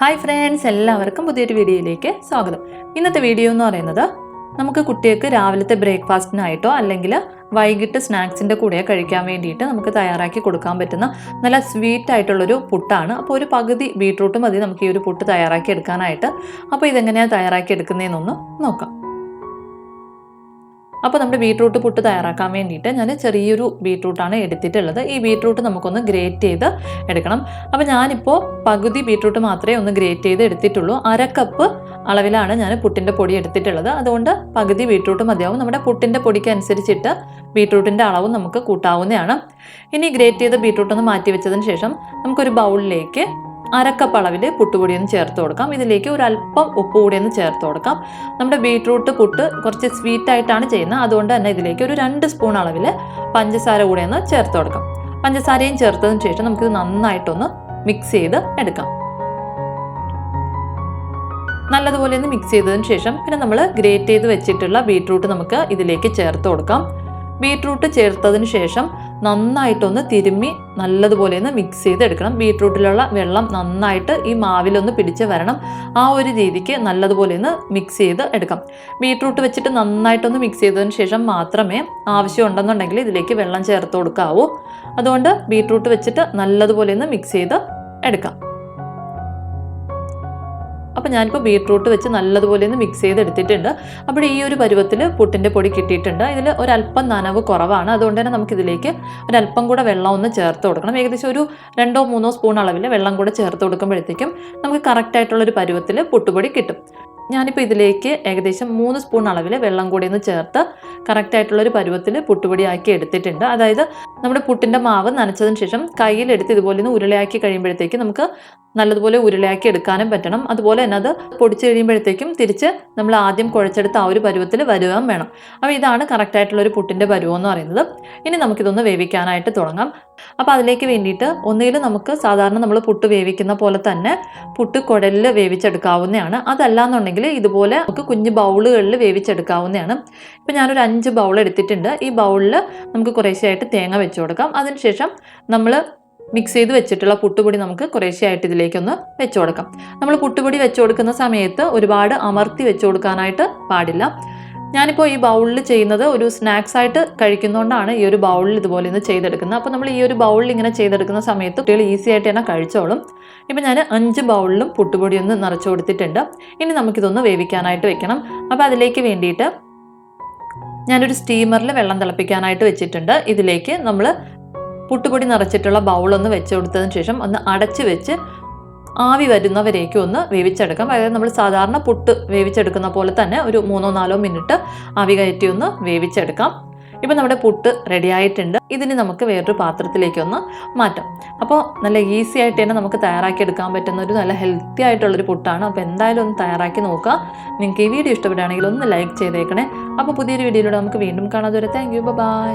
Hi friends, എല്ലാവർക്കും പുതിയൊരു വീഡിയോയിലേക്ക് സ്വാഗതം. ഇന്നത്തെ വീഡിയോ എന്ന് പറയുന്നത് നമുക്ക് കുട്ടികൾക്ക് രാവിലത്തെ ബ്രേക്ക്ഫാസ്റ്റിനായിട്ടോ അല്ലെങ്കിൽ വൈകിട്ട് സ്നാക്സിൻ്റെ കൂടെ കഴിക്കാൻ വേണ്ടിയിട്ട് നമുക്ക് തയ്യാറാക്കി കൊടുക്കാൻ പറ്റുന്ന നല്ല സ്വീറ്റ് ആയിട്ടുള്ളൊരു പുട്ടാണ്. അപ്പോൾ ഒരു പകുതി ബീട്രൂട്ട് മതി നമുക്ക് ഈ ഒരു പുട്ട് തയ്യാറാക്കി എടുക്കാനായിട്ട്. അപ്പോൾ ഇതെങ്ങനെയാണ് തയ്യാറാക്കി എടുക്കുന്നതെന്നൊന്ന് നോക്കാം. അപ്പോൾ നമ്മുടെ ബീട്രൂട്ട് പുട്ട് തയ്യാറാക്കാൻ വേണ്ടിയിട്ട് ഞാൻ ചെറിയൊരു ബീട്രൂട്ടാണ് എടുത്തിട്ടുള്ളത്. ഈ ബീട്രൂട്ട് നമുക്കൊന്ന് ഗ്രേറ്റ് ചെയ്ത് എടുക്കണം. അപ്പോൾ ഞാനിപ്പോൾ പകുതി ബീട്രൂട്ട് മാത്രമേ ഒന്ന് ഗ്രേറ്റ് ചെയ്ത് എടുത്തിട്ടുള്ളൂ. 1/2 കപ്പ് അളവിലാണ് ഞാൻ പുട്ടിൻ്റെ പൊടി എടുത്തിട്ടുള്ളത്. അതുകൊണ്ട് പകുതി ബീട്രൂട്ട് മതിയാവും. നമ്മുടെ പുട്ടിൻ്റെ പൊടിക്ക് അനുസരിച്ചിട്ട് ബീട്രൂട്ടിൻ്റെ അളവും നമുക്ക് കൂട്ടാവുന്നതാണ്. ഇനി ഗ്രേറ്റ് ചെയ്ത ബീട്രൂട്ട് ഒന്ന് മാറ്റി വെച്ചതിന് ശേഷം നമുക്കൊരു ബൗളിലേക്ക് 1/2 കപ്പ് അളവിൽ പുട്ടുപൊടി ഒന്ന് ചേർത്ത് കൊടുക്കാം. ഇതിലേക്ക് ഒരു അല്പം ഉപ്പ് കൂടി ഒന്ന് ചേർത്ത് കൊടുക്കാം. നമ്മുടെ ബീട്രൂട്ട് പുട്ട് കുറച്ച് സ്വീറ്റ് ആയിട്ടാണ് ചെയ്യുന്നത്. അതുകൊണ്ട് തന്നെ ഇതിലേക്ക് ഒരു 2 സ്പൂൺ അളവിൽ പഞ്ചസാര കൂടി ഒന്ന് ചേർത്ത് കൊടുക്കാം. പഞ്ചസാരയും ചേർത്തതിന് ശേഷം നമുക്കിത് നന്നായിട്ടൊന്ന് മിക്സ് ചെയ്ത് എടുക്കാം. നല്ലതുപോലെ ഒന്ന് മിക്സ് ചെയ്തതിന് ശേഷം പിന്നെ നമ്മൾ ഗ്രേറ്റ് ചെയ്ത് വെച്ചിട്ടുള്ള ബീട്രൂട്ട് നമുക്ക് ഇതിലേക്ക് ചേർത്ത് കൊടുക്കാം. ബീട്രൂട്ട് ചേർത്തതിന് ശേഷം നന്നായിട്ടൊന്ന് തിരുമ്മി നല്ലതുപോലെ ഒന്ന് മിക്സ് ചെയ്തെടുക്കണം. ബീട്രൂട്ടിലുള്ള വെള്ളം നന്നായിട്ട് ഈ മാവിലൊന്ന് പിടിച്ച് വരണം. ആ ഒരു രീതിക്ക് നല്ലതുപോലെ ഒന്ന് മിക്സ് ചെയ്ത് എടുക്കാം. ബീട്രൂട്ട് വെച്ചിട്ട് നന്നായിട്ടൊന്ന് മിക്സ് ചെയ്തതിന് ശേഷം മാത്രമേ ആവശ്യമുണ്ടെന്നുണ്ടെങ്കിൽ ഇതിലേക്ക് വെള്ളം ചേർത്ത് കൊടുക്കാവൂ. അതുകൊണ്ട് ബീട്രൂട്ട് വെച്ചിട്ട് നല്ലതുപോലെ ഒന്ന് മിക്സ് ചെയ്ത് എടുക്കാം. അപ്പോൾ ഞാനിപ്പോൾ ബീട്രൂട്ട് വെച്ച് നല്ലതുപോലെ ഒന്ന് മിക്സ് ചെയ്തെടുത്തിട്ടുണ്ട്. അപ്പോൾ ഈ ഒരു പരുവത്തിൽ പുട്ടിൻ്റെ പൊടി കിട്ടിയിട്ടുണ്ട്. ഇതിൽ ഒരല്പം നനവ് കുറവാണ്. അതുകൊണ്ട് തന്നെ നമുക്കിതിലേക്ക് ഒരല്പം കൂടെ വെള്ളം ഒന്ന് ചേർത്ത് കൊടുക്കണം. ഏകദേശം ഒരു 2-3 സ്പൂൺ അളവിൽ വെള്ളം കൂടെ ചേർത്ത് കൊടുക്കുമ്പോഴത്തേക്കും നമുക്ക് കറക്റ്റായിട്ടുള്ളൊരു പരുവത്തിൽ പുട്ടുപൊടി കിട്ടും. ഞാനിപ്പോൾ ഇതിലേക്ക് ഏകദേശം 3 സ്പൂൺ അളവിൽ വെള്ളം കൂടി ഒന്ന് ചേർത്ത് കറക്റ്റായിട്ടുള്ളൊരു പരുവത്തിൽ പുട്ടുപൊടി ആക്കി എടുത്തിട്ടുണ്ട്. അതായത് നമ്മുടെ പുട്ടിൻ്റെ മാവ് നനച്ചതിന് ശേഷം കയ്യിലെടുത്ത് ഇതുപോലെ ഒന്ന് ഉരുളയാക്കി കഴിയുമ്പോഴത്തേക്ക് നമുക്ക് നല്ലതുപോലെ ഉരുളയാക്കി എടുക്കാനും പറ്റണം. അതുപോലെ തന്നെ അത് പൊടിച്ച് കഴിയുമ്പോഴത്തേക്കും തിരിച്ച് നമ്മൾ ആദ്യം കുഴച്ചെടുത്ത ആ ഒരു പരുവത്തിൽ വരുവാൻ വേണം. അപ്പോൾ ഇതാണ് കറക്റ്റായിട്ടുള്ളൊരു പുട്ടിൻ്റെ പരുവം എന്ന് പറയുന്നത്. ഇനി നമുക്കിതൊന്ന് വേവിക്കാനായിട്ട് തുടങ്ങാം. അപ്പോൾ അതിലേക്ക് വേണ്ടിയിട്ട് ഒന്നുകിൽ നമുക്ക് സാധാരണ നമ്മൾ പുട്ട് വേവിക്കുന്ന പോലെ തന്നെ പുട്ട് കുടലിൽ വേവിച്ചെടുക്കാവുന്നതാണ്. അതല്ലാന്നുണ്ടെങ്കിൽ ഇതുപോലെ നമുക്ക് കുഞ്ഞു ബൗളുകളിൽ വേവിച്ചെടുക്കാവുന്നതാണ്. ഇപ്പോൾ ഞാനൊരു 5 ബൗൾ എടുത്തിട്ടുണ്ട്. ഈ ബൗളിൽ നമുക്ക് കുറേശ്ശെയായിട്ട് തേങ്ങ വെച്ച് കൊടുക്കാം. അതിനുശേഷം നമ്മൾ മിക്സ് ചെയ്ത് വെച്ചിട്ടുള്ള പുട്ടുപൊടി നമുക്ക് കുറേശ്ശെയായിട്ട് ഇതിലേക്കൊന്ന് വെച്ച് കൊടുക്കാം. നമ്മൾ പുട്ടുപൊടി വെച്ച് കൊടുക്കുന്ന സമയത്ത് ഒരുപാട് അമർത്തി വെച്ച് കൊടുക്കാനായിട്ട് പാടില്ല. ഞാനിപ്പോൾ ഈ ബൗളിൽ ചെയ്യുന്നത് ഒരു സ്നാക്സ് ആയിട്ട് കഴിക്കുന്നതുകൊണ്ടാണ് ഈ ഒരു ബൗളിൽ ഇതുപോലെ ഒന്ന് ചെയ്തെടുക്കുന്നത്. അപ്പോൾ നമ്മൾ ഈ ഒരു ബൗളിൽ ഇങ്ങനെ ചെയ്തെടുക്കുന്ന സമയത്ത് കുട്ടികൾ ഈസി ആയിട്ട് തന്നെ കഴിച്ചോളും. ഇപ്പം ഞാൻ 5 ബൗളിലും പുട്ടുപൊടി ഒന്ന് നിറച്ച് കൊടുത്തിട്ടുണ്ട്. ഇനി നമുക്കിതൊന്ന് വേവിക്കാനായിട്ട് വെക്കണം. അപ്പോൾ അതിലേക്ക് വേണ്ടിയിട്ട് ഞാനൊരു സ്റ്റീമറിൽ വെള്ളം തിളപ്പിക്കാനായിട്ട് വെച്ചിട്ടുണ്ട്. ഇതിലേക്ക് നമ്മൾ പുട്ടുപൊടി നിറച്ചിട്ടുള്ള ബൗളൊന്ന് വെച്ച് കൊടുത്തതിന് ശേഷം ഒന്ന് അടച്ച് വെച്ച് ആവി വരുന്നവരേക്കും ഒന്ന് വേവിച്ചെടുക്കാം. അതായത് നമ്മൾ സാധാരണ പുട്ട് വേവിച്ചെടുക്കുന്ന പോലെ തന്നെ ഒരു 3-4 മിനിറ്റ് ആവി കയറ്റി ഒന്ന് വേവിച്ചെടുക്കാം. ഇപ്പം നമ്മുടെ പുട്ട് റെഡി ആയിട്ടുണ്ട്. ഇതിന് നമുക്ക് വേറൊരു പാത്രത്തിലേക്കൊന്ന് മാറ്റാം. അപ്പോൾ നല്ല ഈസി ആയിട്ട് തന്നെ നമുക്ക് തയ്യാറാക്കി എടുക്കാൻ പറ്റുന്ന ഒരു നല്ല ഹെൽത്തി ആയിട്ടുള്ളൊരു പുട്ടാണ്. അപ്പോൾ എന്തായാലും ഒന്ന് തയ്യാറാക്കി നോക്കുക. നിങ്ങൾക്ക് ഈ വീഡിയോ ഇഷ്ടപ്പെടുകയാണെങ്കിൽ ഒന്ന് ലൈക്ക് ചെയ്തേക്കണേ. അപ്പോൾ പുതിയൊരു വീഡിയോയിലൂടെ നമുക്ക് വീണ്ടും കാണാതെ വരെ. Thank you, by.